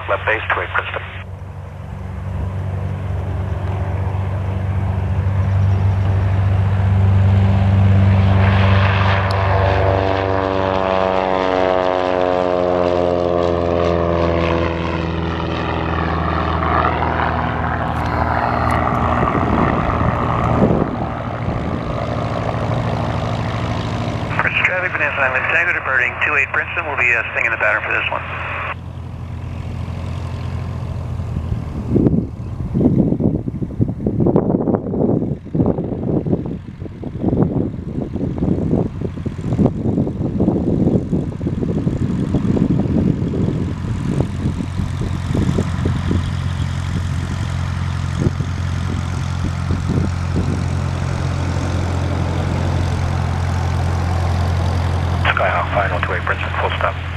left base, 28 Princeton. Traffic, Bonanza Island, Tango departing 28 Princeton. We'll be singing the pattern for this one. Skyhawk final 28 Princeton, full stop.